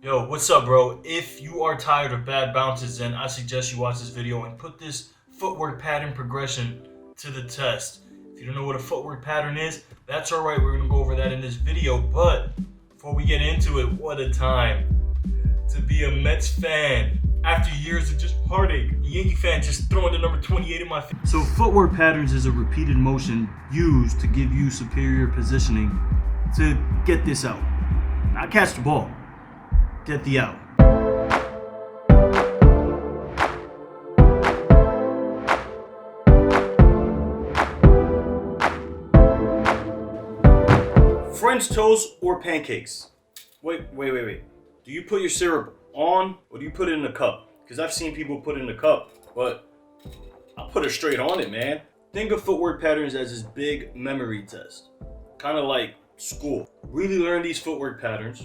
Yo, what's up, bro? If you are tired of bad bounces, then I suggest you watch this video and put this footwork pattern progression to the test. If you don't know what a footwork pattern is, that's alright, we're gonna go over that in this video. But before we get into it, what a time to be a Mets fan after years of just heartache. A Yankee fan just throwing the number 28 in my face. So, footwork patterns is a repeated motion used to give you superior positioning to get this out. Not catch the ball. Get the out. French toast or pancakes? Wait. Do you put your syrup on or do you put it in a cup? Because I've seen people put it in a cup, but I'll put it straight on it, man. Think of footwork patterns as this big memory test. Kind of like school. Really learn these footwork patterns.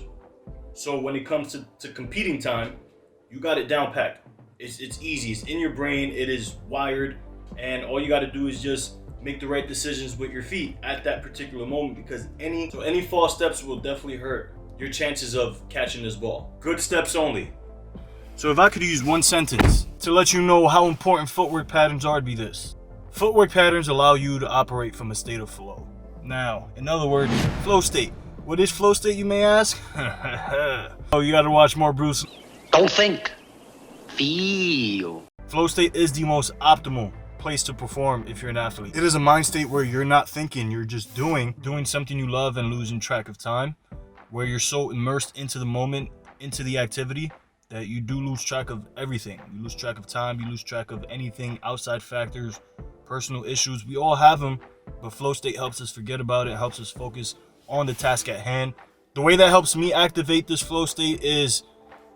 So when it comes to competing time, you got it down packed. It's easy. It's in your brain. It is wired. And all you got to do is just make the right decisions with your feet at that particular moment, because any false steps will definitely hurt your chances of catching this ball. Good steps only. So if I could use one sentence to let you know how important footwork patterns are, it'd be this. Footwork patterns allow you to operate from a state of flow. Now, in other words, flow state. What is flow state, you may ask? Oh, you gotta watch more Bruce. Don't think. Feel. Flow state is the most optimal place to perform if you're an athlete. It is a mind state where you're not thinking, you're just doing something you love and losing track of time, where you're so immersed into the moment, into the activity, that you do lose track of everything. You lose track of time, you lose track of anything, outside factors, personal issues. We all have them, but flow state helps us forget about it, helps us focus on the task at hand. The way that helps me activate this flow state is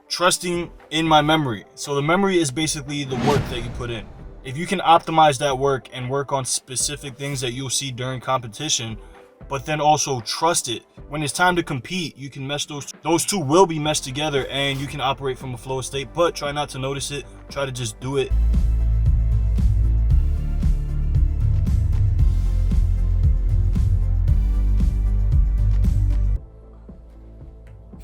trusting in my memory. So the memory is basically the work that you put in. If you can optimize that work and work on specific things that you'll see during competition, but then also trust it, when it's time to compete, you can mesh those two will be meshed together and you can operate from a flow state, but try not to notice it. Try to just do it.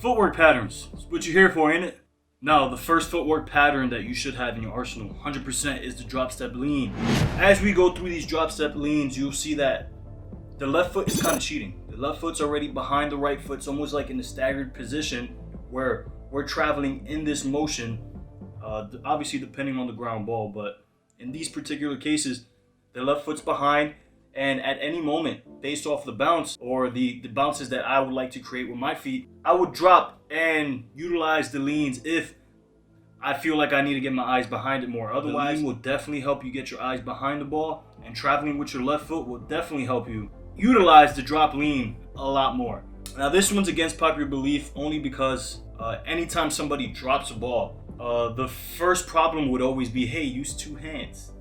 Footwork patterns. That's what you're here for, ain't it? Now, the first footwork pattern that you should have in your arsenal, 100%, is the drop step lean. As we go through these drop step leans, you'll see that the left foot is kind of cheating. The left foot's already behind the right foot. It's almost like in a staggered position where we're traveling in this motion, obviously depending on the ground ball, but in these particular cases, the left foot's behind, and at any moment, based off the bounce or the bounces that I would like to create with my feet, I would drop and utilize the leans if I feel like I need to get my eyes behind it more. Otherwise, the lean will definitely help you get your eyes behind the ball, and traveling with your left foot will definitely help you utilize the drop lean a lot more. Now, this one's against popular belief only because anytime somebody drops a ball, the first problem would always be, hey, use two hands.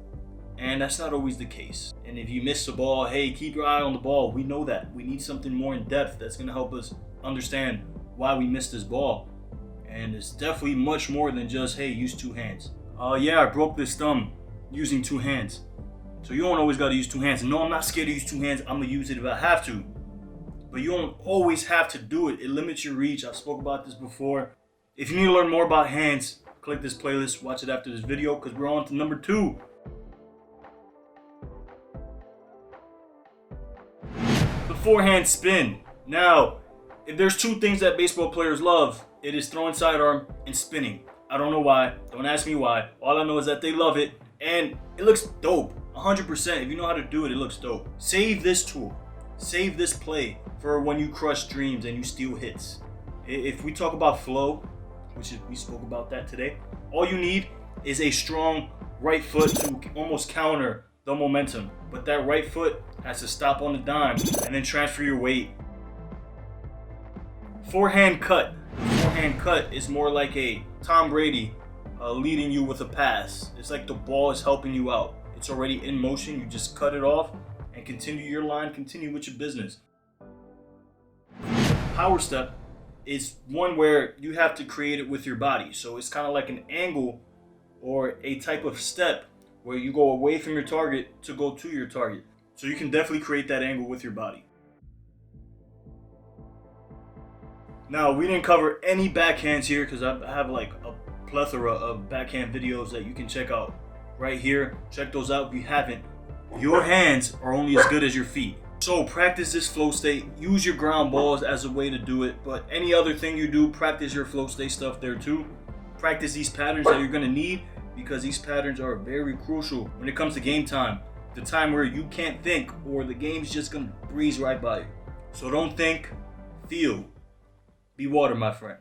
And that's not always the case. And if you miss the ball, hey, keep your eye on the ball. We know that. We need something more in depth that's going to help us understand why we missed this ball. And it's definitely much more than just, hey, use two hands. Yeah, I broke this thumb using two hands. So you don't always got to use two hands. And no, I'm not scared to use two hands. I'm going to use it if I have to. But you don't always have to do it. It limits your reach. I've spoke about this before. If you need to learn more about hands, click this playlist. Watch it after this video, because we're on to number 2. The forehand spin. Now, if there's two things that baseball players love, it is throwing sidearm and spinning. I don't know why. Don't ask me why. All I know is that they love it, and it looks dope. 100%. If you know how to do it, it looks dope. Save this tool. Save this play for when you crush dreams and you steal hits. If we talk about flow, we spoke about that today, all you need is a strong right foot to almost counter the momentum. But that right foot has to stop on the dime and then transfer your weight. Forehand cut. Forehand cut is more like a Tom Brady leading you with a pass. It's like the ball is helping you out. It's already in motion. You just cut it off and continue your line, continue with your business. Power step is one where you have to create it with your body. So it's kind of like an angle or a type of step where you go away from your target to go to your target. So you can definitely create that angle with your body. Now, we didn't cover any backhands here because I have like a plethora of backhand videos that you can check out right here. Check those out if you haven't. Your hands are only as good as your feet. So practice this flow state. Use your ground balls as a way to do it. But any other thing you do, practice your flow state stuff there too. Practice these patterns that you're going to need because these patterns are very crucial when it comes to game time. The time where you can't think or the game's just going to breeze right by you. So don't think, feel. Be water, my friend.